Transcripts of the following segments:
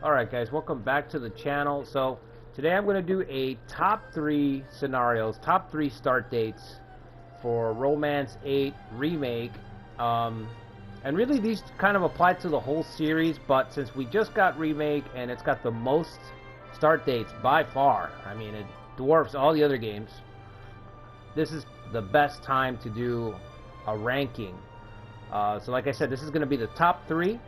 Alright guys, welcome back to the channel. So today I'm going to do a top 3 scenarios, top 3 start dates for Romance 8 Remake. And really these kind of apply to the whole series, but since we just got Remake and it's got the most start dates by far, I mean it dwarfs all the other games, this is the best time to do a ranking. So like I said, this is going to be the top 3.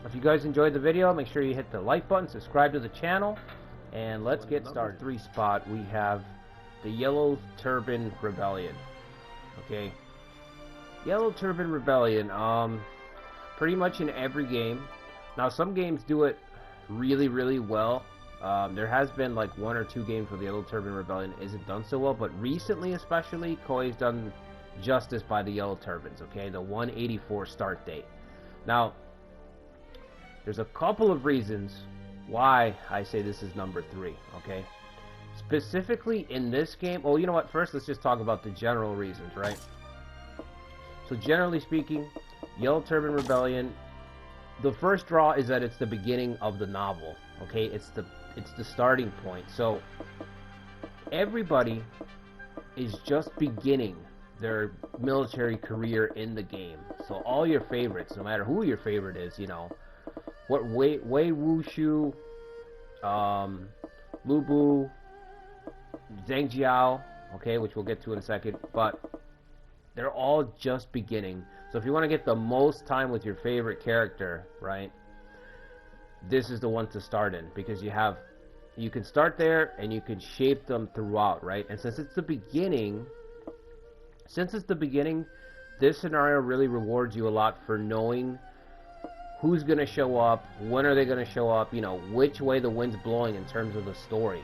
If you guys enjoyed the video, make sure you hit the like button, subscribe to the channel, and let's get started. 3 spot, we have the Yellow Turban Rebellion. Okay, Yellow Turban Rebellion, pretty much in every game. Now some games do it really well. There has been like 1 or 2 games where the Yellow Turban Rebellion isn't done so well, but recently especially, Koei's done justice by the Yellow Turbans. Okay, the 184 start date. Now there's a couple of reasons why I say this is number 3, okay? Specifically in this game, oh, you know what, first let's just talk about the general reasons, right? So generally speaking, Yellow Turban Rebellion, the first draw is that it's the beginning of the novel, okay? It's the starting point. So everybody is just beginning their military career in the game. So all your favorites, no matter who your favorite is, you know, what Wei Wuxiu, Lu Bu, Zhang Jiao, okay, which we'll get to in a second, but they're all just beginning. So if you want to get the most time with your favorite character, right, this is the one to start in, because you can start there and you can shape them throughout, right? And since it's the beginning, this scenario really rewards you a lot for knowing who's going to show up, when are they going to show up, you know, which way the wind's blowing in terms of the story.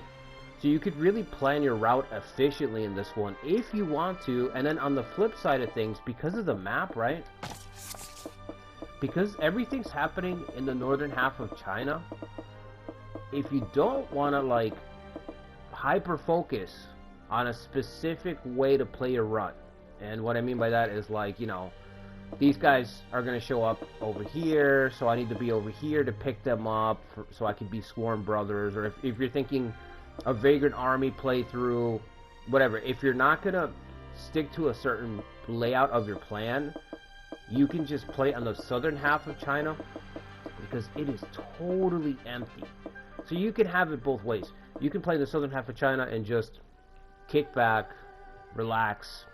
So you could really plan your route efficiently in this one if you want to. And then on the flip side of things, because of the map, right, because everything's happening in the northern half of China, if you don't want to like hyper focus on a specific way to play your run, and what I mean by that is, like, you know, these guys are going to show up over here, so I need to be over here to pick them up so I can be Sworn Brothers. Or if you're thinking a Vagrant Army playthrough, whatever, if you're not going to stick to a certain layout of your plan, you can just play on the southern half of China, because it is totally empty. So you can have it both ways. You can play the southern half of China and just kick back, relax,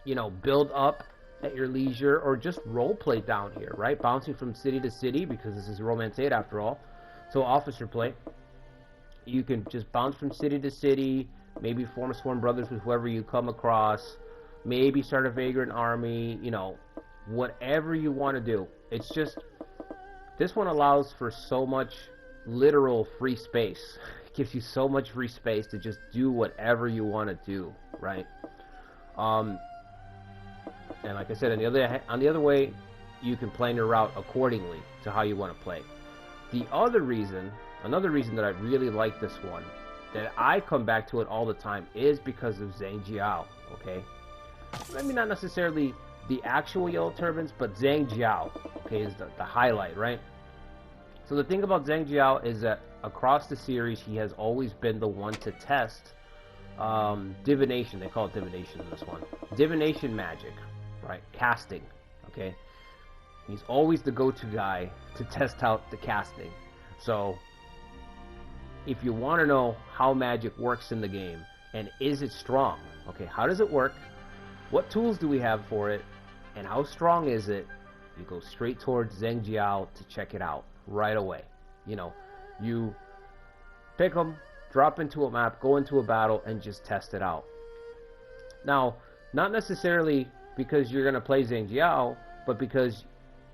you know, build up at your leisure, or just roleplay down here, right? Bouncing from city to city, because this is Romance 8 after all. So officer play. You can just bounce from city to city, maybe form Sworn Brothers with whoever you come across, maybe start a Vagrant Army, you know, whatever you want to do. It's just, this one allows for so much literal free space. It gives you so much free space to just do whatever you want to do, right? And like I said, on the other way, you can plan your route accordingly to how you want to play. Another reason that I really like this one, that I come back to it all the time, is because of Zhang Jiao, okay? Maybe not necessarily the actual Yellow Turbans, but Zhang Jiao, okay, is the highlight, right? So the thing about Zhang Jiao is that across the series, he has always been the one to test divination. They call it divination in this one. Divination magic, right? Casting, okay? He's always the go-to guy to test out the casting. So if you want to know how magic works in the game, and is it strong, okay, how does it work, what tools do we have for it, and how strong is it, you go straight towards Zhang Jiao to check it out right away. You know, you pick them, drop into a map, go into a battle, and just test it out. Now, not necessarily because you're going to play Zhang Jiao, but because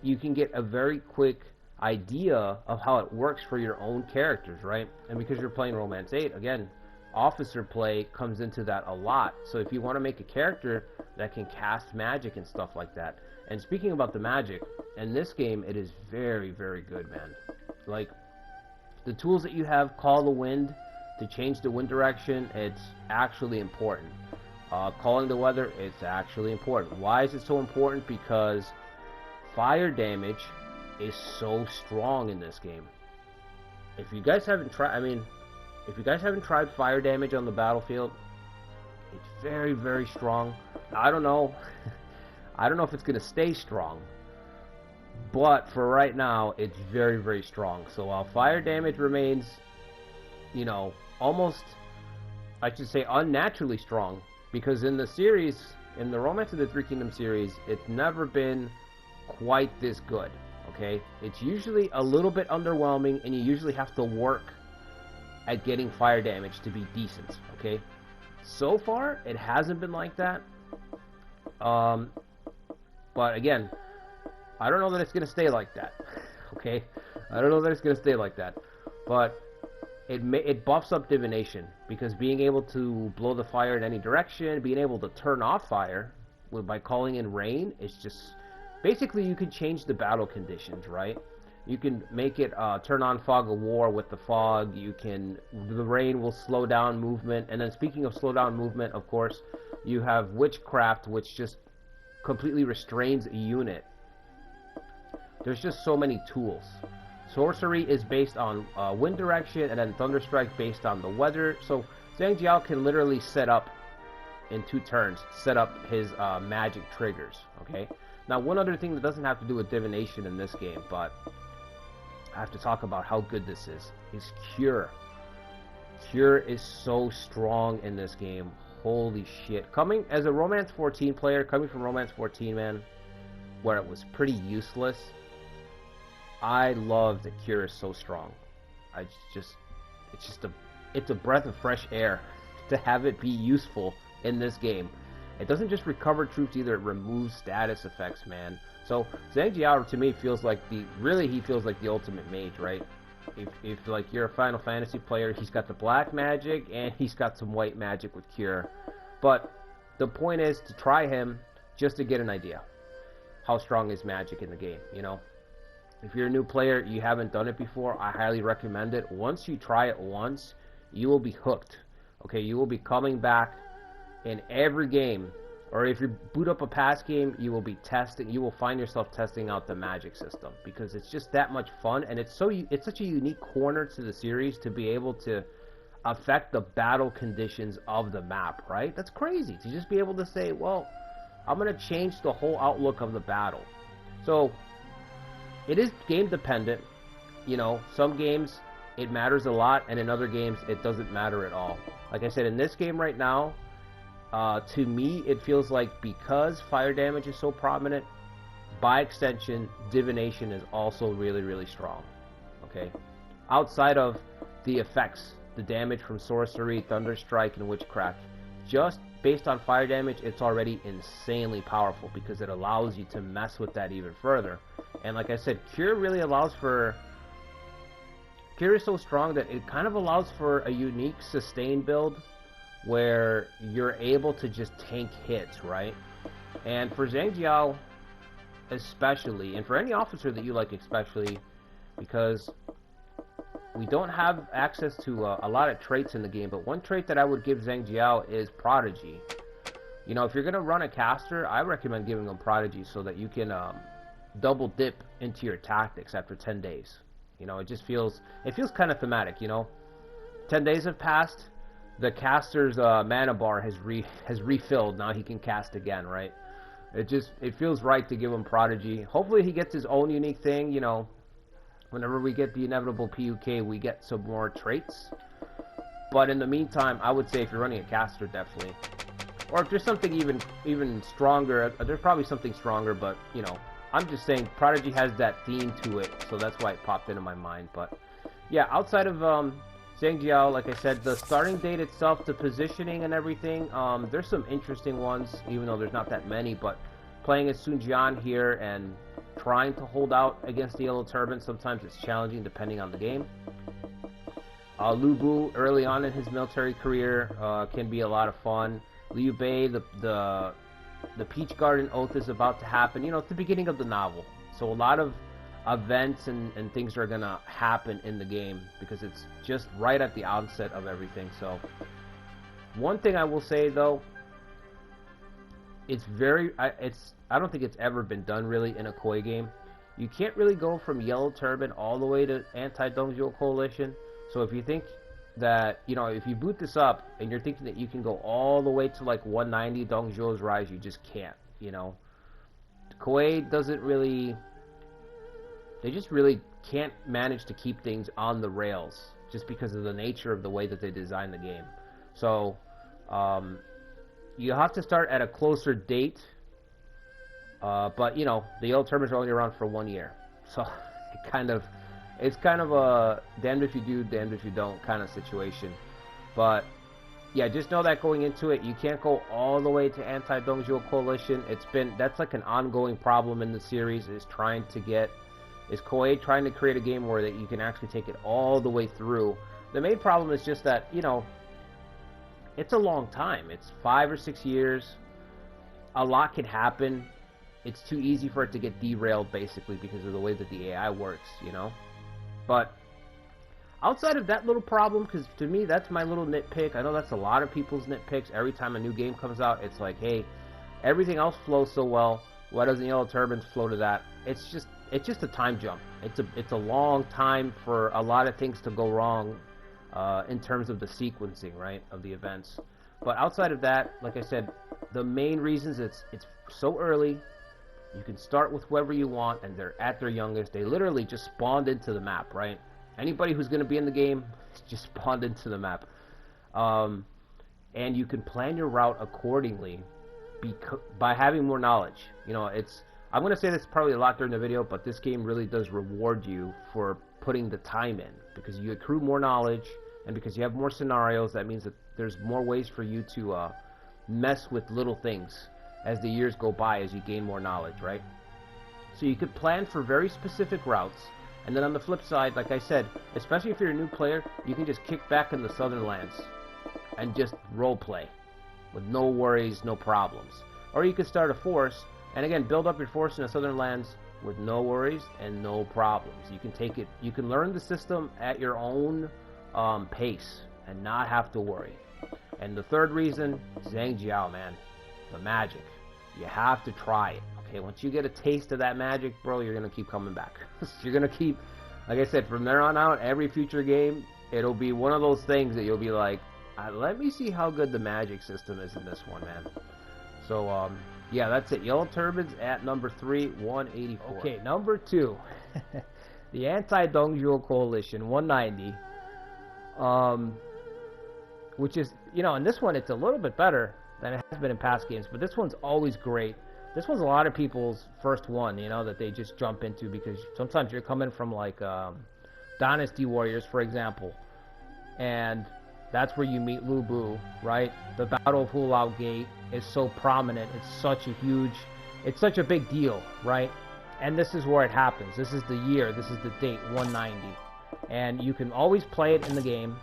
you can get a very quick idea of how it works for your own characters, right? And because you're playing Romance 8, again, officer play comes into that a lot. So if you want to make a character that can cast magic and stuff like that. And speaking about the magic, in this game, it is very good, man. Like, the tools that you have, call the wind to change the wind direction, it's actually important. Calling the weather, it's actually important. Why is it so important? Because fire damage is so strong in this game. if you guys haven't tried, if you guys haven't tried fire damage on the battlefield, it's very, very strong. I don't know. I don't know if it's going to stay strong. But for right now, it's very, very strong. So while fire damage remains, you know, almost, I should say, unnaturally strong. Because in the series, in the Romance of the Three Kingdoms series, it's never been quite this good. Okay? It's usually a little bit underwhelming, and you usually have to work at getting fire damage to be decent. Okay? So far, it hasn't been like that. But again, I don't know that it's going to stay like that. Okay? I don't know that it's going to stay like that. But it buffs up divination, because being able to blow the fire in any direction, being able to turn off fire by calling in rain, is just basically you can change the battle conditions, right? You can make it turn on fog of war with the fog. The rain will slow down movement. And then speaking of slow down movement, of course, you have witchcraft, which just completely restrains a unit. There's just so many tools. Sorcery is based on wind direction, and then Thunderstrike based on the weather. So Zhang Jiao can literally set up, in 2 turns, set up his magic triggers, okay? Now, one other thing that doesn't have to do with divination in this game, but I have to talk about how good this is Cure. Cure is so strong in this game. Holy shit. Coming as a Romance 14 player, coming from Romance 14, man, where it was pretty useless, I love that Cure is so strong. It's a breath of fresh air to have it be useful in this game. It doesn't just recover troops either, it removes status effects, man. So Zhang Jiao to me feels like he feels like the ultimate mage, right? If like you're a Final Fantasy player, he's got the black magic and he's got some white magic with Cure. But the point is to try him just to get an idea how strong is magic in the game, you know? If you're a new player, you haven't done it before, I highly recommend it. Once you try it once, you will be hooked. Okay, you will be coming back in every game. Or if you boot up a past game, you will find yourself testing out the magic system, because it's just that much fun, and it's such a unique corner to the series to be able to affect the battle conditions of the map, right? That's crazy to just be able to say, well, I'm going to change the whole outlook of the battle. So it is game dependent. You know, some games it matters a lot, and in other games it doesn't matter at all. Like I said, in this game right now, to me, it feels like because fire damage is so prominent, by extension, divination is also really, really strong. Okay? Outside of the effects, the damage from sorcery, thunderstrike, and witchcraft, just based on fire damage, it's already insanely powerful, because it allows you to mess with that even further. And like I said, Cure really allows for... Cure is so strong that it kind of allows for a unique sustain build, where you're able to just tank hits, right? And for Zhang Jiao especially, and for any officer that you like especially, because we don't have access to a lot of traits in the game, but one trait that I would give Zhang Jiao is Prodigy. You know, if you're going to run a caster, I recommend giving them Prodigy so that you can double dip into your tactics after 10 days. You know, it feels kind of thematic, you know? 10 days have passed, the caster's mana bar has refilled. Now he can cast again, right? It feels right to give him Prodigy. Hopefully he gets his own unique thing, you know. Whenever we get the inevitable PUK, we get some more traits. But in the meantime, I would say if you're running a caster, definitely. Or if there's something even stronger, there's probably something stronger, but, you know, I'm just saying Prodigy has that theme to it, so that's why it popped into my mind. But, yeah, outside of Zhang Jiao, like I said, the starting date itself, the positioning and everything, there's some interesting ones, even though there's not that many, but playing as Sun Jian here and trying to hold out against the Yellow Turban, sometimes it's challenging depending on the game. Lu Bu, early on in his military career, can be a lot of fun. Liu Bei, the Peach Garden Oath is about to happen. You know, it's the beginning of the novel, so a lot of events and things are gonna happen in the game because it's just right at the onset of everything. So one thing I will say though, I don't think it's ever been done really in a Koi game. you can't really go from Yellow Turban all the way to anti-Dongzhuo Coalition. So if you think that, you know, if you boot this up and you're thinking that you can go all the way to like 190 Dongzhuo's Rise, you just can't, you know. Koei doesn't really, they just really can't manage to keep things on the rails just because of the nature of the way that they design the game. So you have to start at a closer date, but you know, the Yellow Turbans are only around for 1 year, so it's kind of a damned if you do, damned if you don't kind of situation. But yeah, just know that going into it, you can't go all the way to anti-Dongzhuo Coalition. That's like an ongoing problem in the series, is Koei trying to create a game where that you can actually take it all the way through. The main problem is just that, you know, it's a long time. It's 5 or 6 years. A lot can happen. It's too easy for it to get derailed, basically, because of the way that the AI works, you know? But outside of that little problem, because to me, that's my little nitpick. I know that's a lot of people's nitpicks. Every time a new game comes out, it's like, hey, everything else flows so well. Why doesn't Yellow Turbans flow to that? It's just a time jump. It's a long time for a lot of things to go wrong in terms of the sequencing, right, of the events. But outside of that, like I said, the main reasons it's so early. You can start with whoever you want, and they're at their youngest. They literally just spawned into the map, right? Anybody who's going to be in the game just spawned into the map. And you can plan your route accordingly by having more knowledge. You know, I'm going to say this probably a lot during the video, but this game really does reward you for putting the time in, because you accrue more knowledge, and because you have more scenarios, that means that there's more ways for you to mess with little things as the years go by, as you gain more knowledge, right? So you could plan for very specific routes, and then on the flip side, like I said, especially if you're a new player, you can just kick back in the Southern Lands and just role play with no worries, no problems. Or you could start a force, and again, build up your force in the Southern Lands with no worries and no problems. You can take it, you can learn the system at your own pace and not have to worry. And the third reason, Zhangjiao, man. The magic. You have to try it. Okay, once you get a taste of that magic, bro, you're gonna keep coming back. You're gonna keep, like I said, from there on out, every future game, it'll be one of those things that you'll be like, let me see how good the magic system is in this one, man. So, yeah, that's it. Yellow Turbans at number 3, 184. Okay, number 2, the Anti-Dongzhuo Coalition, 190. Which is, you know, in this one, it's a little bit better than it has been in past games, but this one's always great. This one's a lot of people's first one, you know, that they just jump into, because sometimes you're coming from like Dynasty Warriors, for example, and that's where you meet Lu Bu, right? The Battle of Hulao Gate is so prominent. It's such a big deal, right? And this is where it happens. This is the year, this is the date, 190. And you can always play it in the game.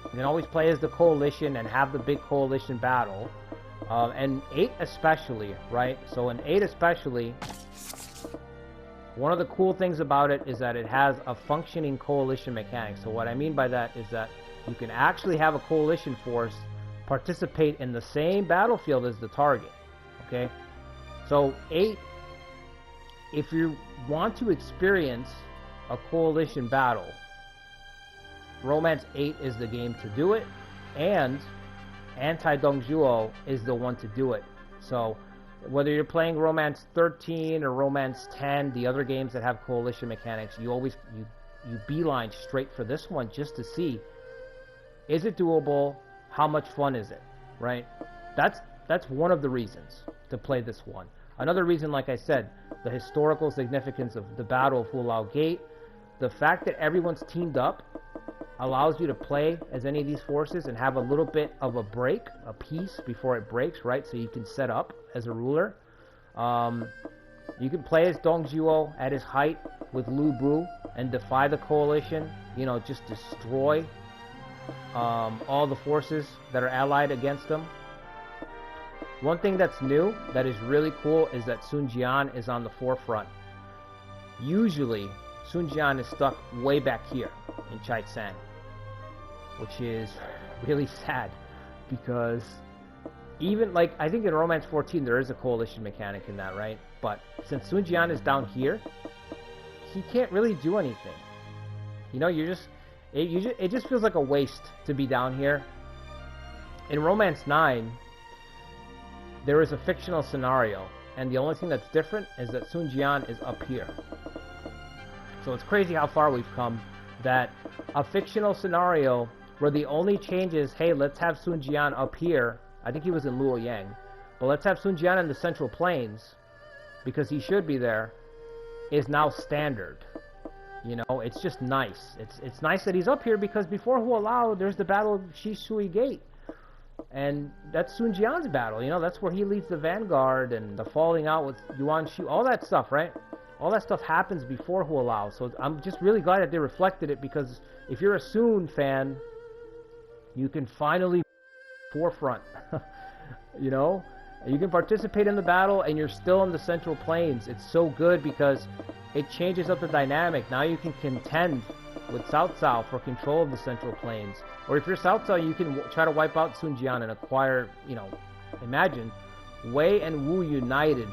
You can always play as the coalition and have the big coalition battle. And 8 especially, right? So in 8 especially, one of the cool things about it is that it has a functioning coalition mechanic. So what I mean by that is that you can actually have a coalition force participate in the same battlefield as the target. Okay? So 8, if you want to experience a coalition battle, Romance 8 is the game to do it, and Anti-Dongzhuo is the one to do it. So whether you're playing Romance 13 or Romance 10, the other games that have coalition mechanics, you beeline straight for this one just to see, is it doable? How much fun is it? Right? That's one of the reasons to play this one. Another reason, like I said, the historical significance of the Battle of Hulao Gate, the fact that everyone's teamed up allows you to play as any of these forces and have a little bit of a break, a piece before it breaks, right? So you can set up as a ruler. You can play as Dongzhuo at his height with Lu Bu and defy the coalition, you know, just destroy all the forces that are allied against him. One thing that's new, that is really cool, is that Sun Jian is on the forefront. Usually, Sun Jian is stuck way back here in Chai-San, which is really sad, because even, like, I think in Romance 14 there is a coalition mechanic in that, right? But since Sun Jian is down here, he can't really do anything. You know, it just feels like a waste to be down here. In Romance 9, there is a fictional scenario, and the only thing that's different is that Sun Jian is up here. So it's crazy how far we've come, that a fictional scenario where the only change is, hey, let's have Sun Jian up here. I think he was in Luoyang. But let's have Sun Jian in the Central Plains, because he should be there, is now standard. You know, it's just nice. It's nice that he's up here, because before Huolao, there's the Battle of Shishui Gate. And that's Sun Jian's battle, you know, that's where he leads the vanguard, and the falling out with Yuan Shu, all that stuff, right? All that stuff happens before Huolao, so I'm just really glad that they reflected it, because if you're a Sun fan, you can finally forefront, you know? You can participate in the battle, and you're still in the Central Plains. It's so good, because it changes up the dynamic. Now you can contend with Cao Cao for control of the Central Plains. Or if you're Cao Cao, you can try to wipe out Sun Jian and acquire, you know, imagine Wei and Wu united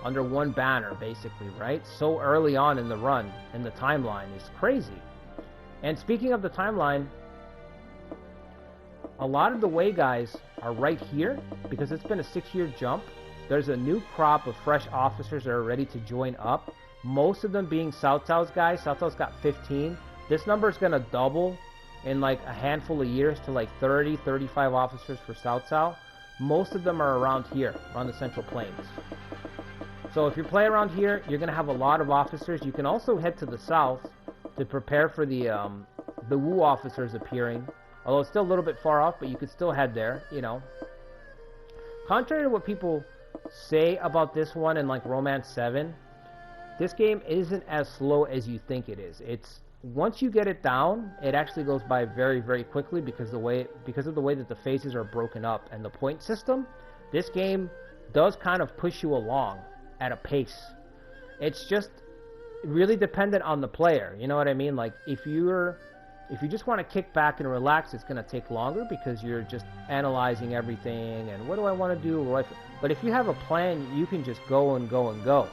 under one banner, basically, right? So early on in the run, in the timeline, is crazy. And speaking of the timeline, a lot of the Wei guys are right here, because it's been a 6-year jump. There's a new crop of fresh officers that are ready to join up. Most of them being Cao Cao's guys. Cao Cao's got 15. This number is going to double in like a handful of years to like 30, 35 officers for Cao Cao. Most of them are around here, around the Central Plains. So if you play around here, you're going to have a lot of officers. You can also head to the south to prepare for the Wu officers appearing. Although it's still a little bit far off, but you could still head there, you know. Contrary to what people say about this one in like Romance 7, this game isn't as slow as you think it is. It's once you get it down, it actually goes by very, very quickly, because of the way that the phases are broken up and the point system. This game does kind of push you along at a pace. It's just really dependent on the player. You know what I mean? Like if you just want to kick back and relax, it's going to take longer, because you're just analyzing everything and what do I want to do? But if you have a plan, you can just go and go and go,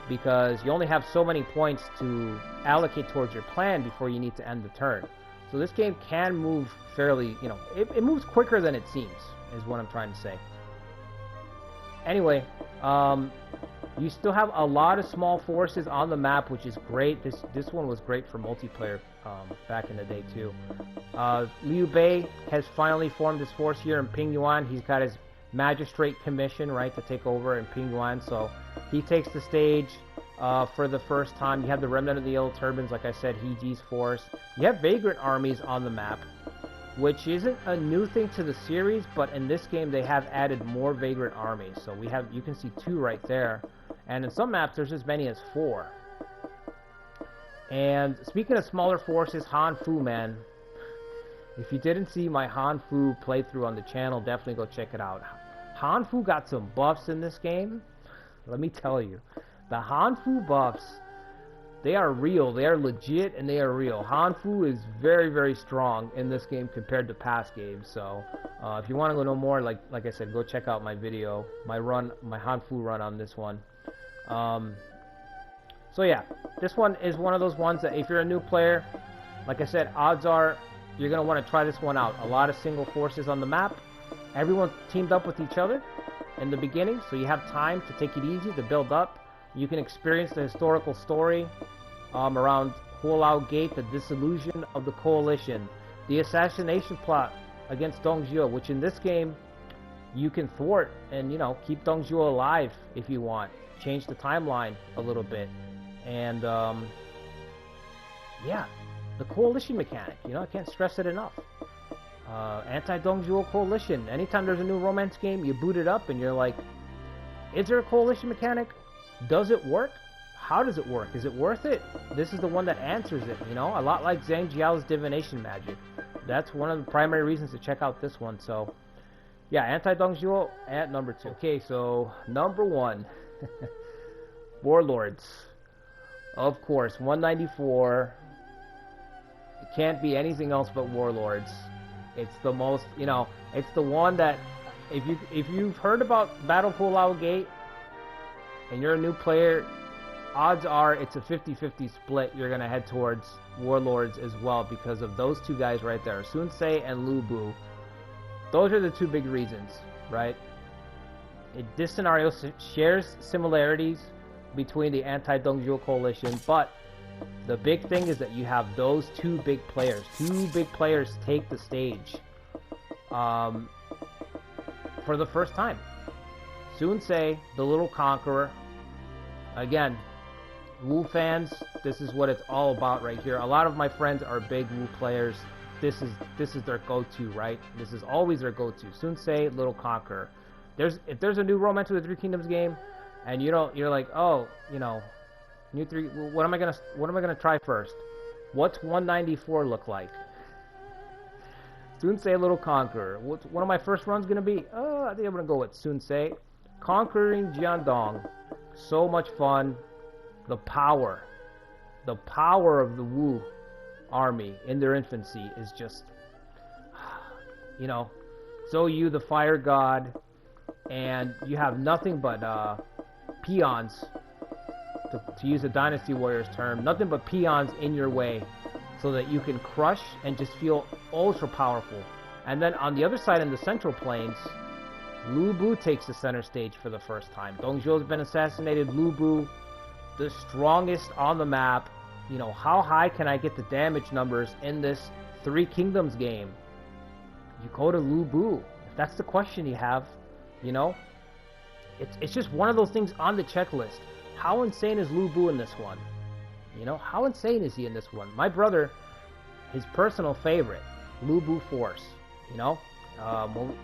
because you only have so many points to allocate towards your plan before you need to end the turn. So this game can move fairly, you know, it moves quicker than it seems, is what I'm trying to say. Anyway, you still have a lot of small forces on the map, which is great. This one was great for multiplayer back in the day too. Liu Bei has finally formed his force here in Pingyuan. He's got his magistrate commission, right, to take over in Pingyuan, so he takes the stage for the first time. You have the Remnant of the Yellow Turbans, like I said, Heji's force. You have Vagrant armies on the map, which isn't a new thing to the series, but in this game they have added more Vagrant armies. So you can see 2 right there, and in some maps there's as many as 4. And speaking of smaller forces, Han Fu, man, if you didn't see my Han Fu playthrough on the channel, definitely go check it out. Han Fu got some buffs in this game. Let me tell you, the Han Fu buffs, they are real, they are legit, and they are real. Han Fu is very, very strong in this game compared to past games. So if you want to know more, like I said, go check out my video, my Han Fu run on this one. So yeah, this one is one of those ones that if you're a new player, like I said, odds are you're going to want to try this one out. A lot of single forces on the map. Everyone's teamed up with each other in the beginning, so you have time to take it easy, to build up. You can experience the historical story around Huolao Gate, the dissolution of the coalition, the assassination plot against Dong Zhuo, which in this game you can thwart and, you know, keep Dong Zhuo alive if you want. Change the timeline a little bit. And yeah, the coalition mechanic, you know, I can't stress it enough. Anti-Dong Zhuo coalition. Anytime there's a new romance game, you boot it up and you're like, is there a coalition mechanic? Does it work? How does it work? Is it worth it? This is the one that answers it, you know, a lot like Zhang Jiao's divination magic. That's one of the primary reasons to check out this one. So yeah, anti-Dong Zhuo at number 2. Okay, so number 1, Warlords. Of course, 194. It can't be anything else but Warlords. It's the most, you know, it's the one that if you've heard about Battle for Lao Gate and you're a new player, odds are it's a 50-50 split. You're going to head towards Warlords as well because of those two guys right there, Sun Ce and Lu Bu. Those are the two big reasons, right? This scenario shares similarities between the anti-Dongzhuo coalition, but the big thing is that you have those two big players. Two big players take the stage for the first time. Sun Ce, the little conqueror. Again, Wu fans, this is what it's all about right here. A lot of my friends are big Wu players. This is their go-to, right? This is always their go-to. Sun Ce, little conqueror. If there's a new Romance of the Three Kingdoms game, and you're like, oh, new three. What am I gonna try first? What's 194 look like? Sun Ce, little conqueror. What's one of my first runs gonna be? I think I'm gonna go with Sun Ce, conquering Jiandong. So much fun. The power of the Wu army in their infancy is just, Zhou Yu, the fire god, and you have nothing but peons, to use a Dynasty Warriors term, nothing but peons in your way so that you can crush and just feel ultra powerful. And then on the other side in the Central Plains, Lu Bu takes the center stage for the first time. Dongzhuo's been assassinated. Lu Bu, the strongest on the map. How high can I get the damage numbers in this Three Kingdoms game? You go to Lu Bu. If that's the question you have, it's just one of those things on the checklist. How insane is Lu Bu in this one? How insane is he in this one? My brother, his personal favorite, Lu Bu Force. Well,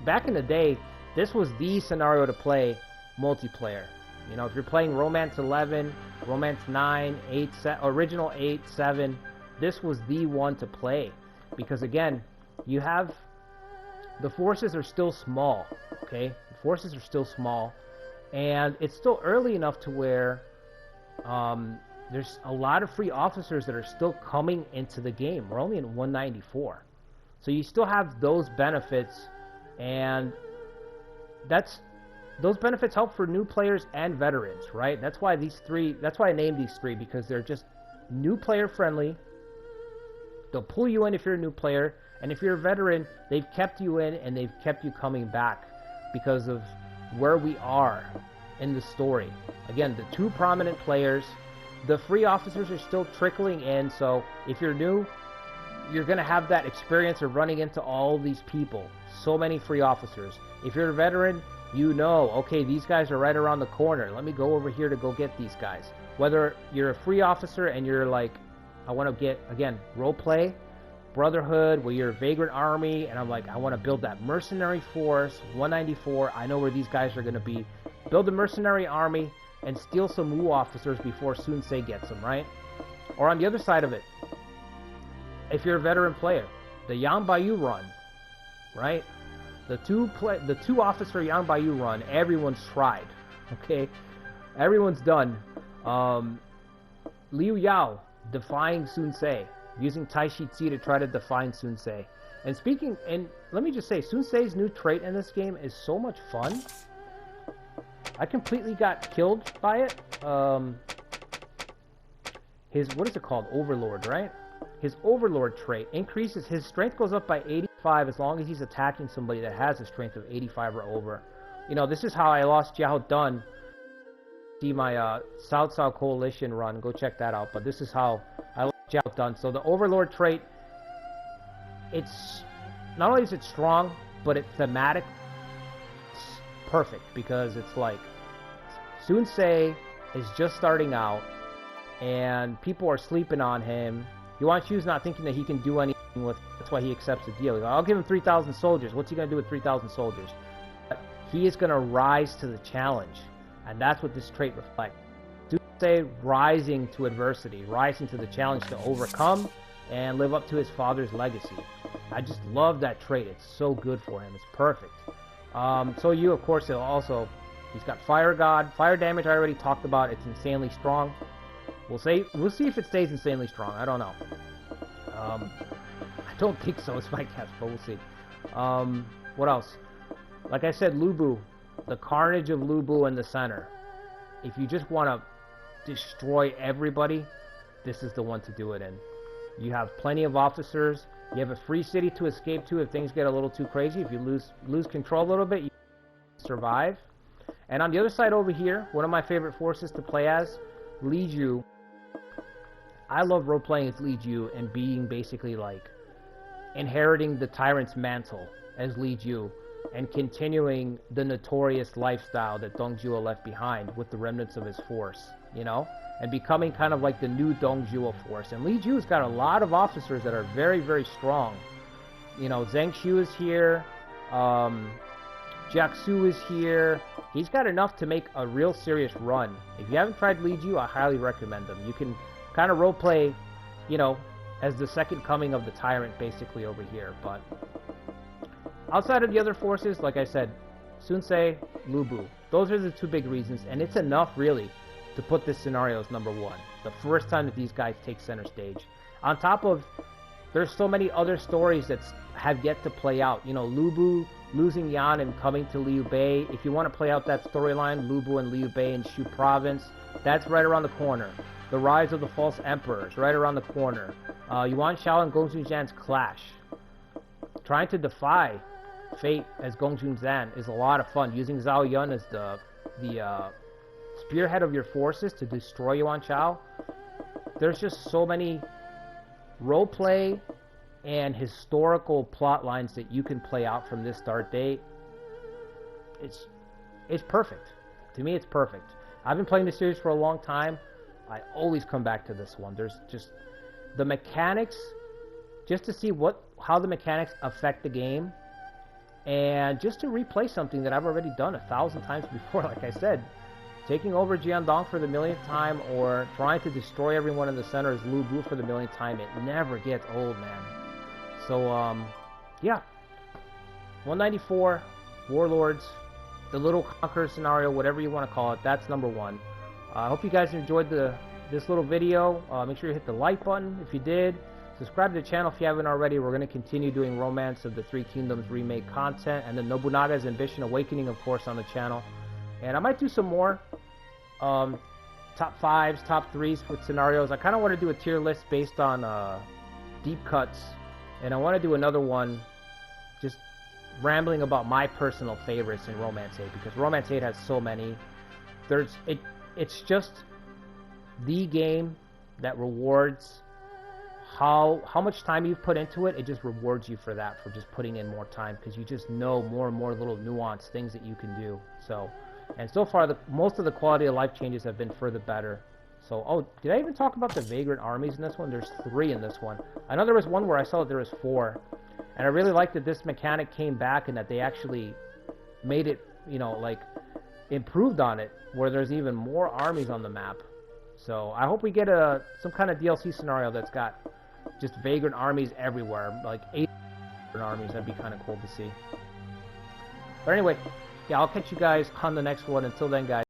back in the day, this was the scenario to play multiplayer. If you're playing Romance 11, Romance 9, 8, original 8, 7, this was the one to play. Because again, you have, the forces are still small, okay? The forces are still small, and it's still early enough to where there's a lot of free officers that are still coming into the game. We're only in 194. So you still have those benefits, and those benefits help for new players and veterans, right? That's why I named these three, because they're just new player friendly. They'll pull you in if you're a new player, and if you're a veteran, they've kept you in and they've kept you coming back because of where we are in the story. Again, the two prominent players, the free officers are still trickling in, so if you're new, you're going to have that experience of running into all these people. So many free officers. If you're a veteran, okay, these guys are right around the corner. Let me go over here to go get these guys. Whether you're a free officer and you're like, I want to get, again, roleplay, Brotherhood, where you're a vagrant army, and I'm like, I want to build that mercenary force, 194, I know where these guys are going to be. Build a mercenary army and steal some Wu officers before Sun Ce gets them, right? Or on the other side of it, if you're a veteran player, the Yang Baiyu run, right? The two officer Yang Baiyu run, everyone's tried, okay? Everyone's done. Liu Yao defying Sun Ce, using Tai Shi Tzi to try to define Sun Ce. And let me just say, Sun Ce's new trait in this game is so much fun. I completely got killed by it. What is it called? Overlord, right? His Overlord trait increases, his strength goes up by 85 as long as he's attacking somebody that has a strength of 85 or over. This is how I lost Jiao Dun. See my South Coalition run, go check that out. But this is how I lost Jiao Dun. So the Overlord trait, it's, not only is it strong, but it's thematic. It's perfect, because it's like, Sun Ce is just starting out, and people are sleeping on him. Yuan Shu's not thinking that he can do anything with, that's why he accepts the deal. He's like, I'll give him 3,000 soldiers. What's he going to do with 3,000 soldiers? But he is going to rise to the challenge, and that's what this trait reflects. Sun Ce rising to adversity, rising to the challenge to overcome and live up to his father's legacy. I just love that trait. It's so good for him. It's perfect. So you, of course, he's got Fire God. Fire damage I already talked about. It's insanely strong. We'll see if it stays insanely strong. I don't know. I don't think so. It's my guess, but we'll see. What else? Like I said, Lu Bu, the carnage of Lu Bu in the center. If you just want to destroy everybody, this is the one to do it in. You have plenty of officers. You have a free city to escape to if things get a little too crazy. If you lose control a little bit, you survive. And on the other side over here, one of my favorite forces to play as, Li Zhuo. I love role-playing as Li Zhuo and being basically like inheriting the tyrant's mantle as Li Zhuo and continuing the notorious lifestyle that Dong Zhuo left behind with the remnants of his force, you know, and becoming kind of like the new Dong Zhuo force. And Li Zhuo's got a lot of officers that are very, very strong. You know, Zheng Xiu is here, Jiak Su is here. He's got enough to make a real serious run. If you haven't tried Li Zhuo, I highly recommend him. You can kind of roleplay, you know, as the second coming of the tyrant basically over here. But outside of the other forces, like I said, Sun Ce, Lu Bu. Those are the two big reasons, and it's enough really to put this scenario as number one. The first time that these guys take center stage. On top of, there's so many other stories that have yet to play out. You know, Lu Bu losing Yan and coming to Liu Bei. If you want to play out that storyline, Lu Bu and Liu Bei in Shu Province, that's right around the corner. The rise of the false emperors, right around the corner. Yuan Shao and Gongsun Zan's clash. Trying to defy fate as Gongsun Zan is a lot of fun. Using Zhao Yun as the spearhead of your forces to destroy Yuan Shao. There's just so many roleplay and historical plot lines that you can play out from this start date. It's perfect. To me, it's perfect. I've been playing this series for a long time. I always come back to this one. There's just the mechanics, just to see how the mechanics affect the game, and just to replay something that I've already done 1,000 times before. Like I said, taking over Jiandong for the millionth time, or trying to destroy everyone in the center as Lu Bu for the millionth time, it never gets old, man. So, yeah. 194, Warlords, the little conqueror scenario, whatever you want to call it, that's number one. I hope you guys enjoyed this little video. Make sure you hit the like button if you did. Subscribe to the channel if you haven't already. We're going to continue doing Romance of the Three Kingdoms remake content, and then Nobunaga's Ambition Awakening, of course, on the channel. And I might do some more top 5s, top 3s with scenarios. I kind of want to do a tier list based on deep cuts, and I want to do another one just rambling about my personal favorites in Romance 8, because Romance 8 has so many. It's just the game that rewards how much time you've put into it. It just rewards you for that, for just putting in more time, because you just know more and more little nuanced things that you can do. So, and so far, most of the quality of life changes have been for the better. So, oh, did I even talk about the vagrant armies in this one? There's 3 in this one. I know there was one where I saw that there was 4, and I really like that this mechanic came back and that they actually made it, you know, like, improved on it, where there's even more armies on the map. So I hope we get some kind of DLC scenario that's got just vagrant armies everywhere, like 8 armies. That'd be kind of cool to see. But anyway, yeah, I'll catch you guys on the next one. Until then, guys.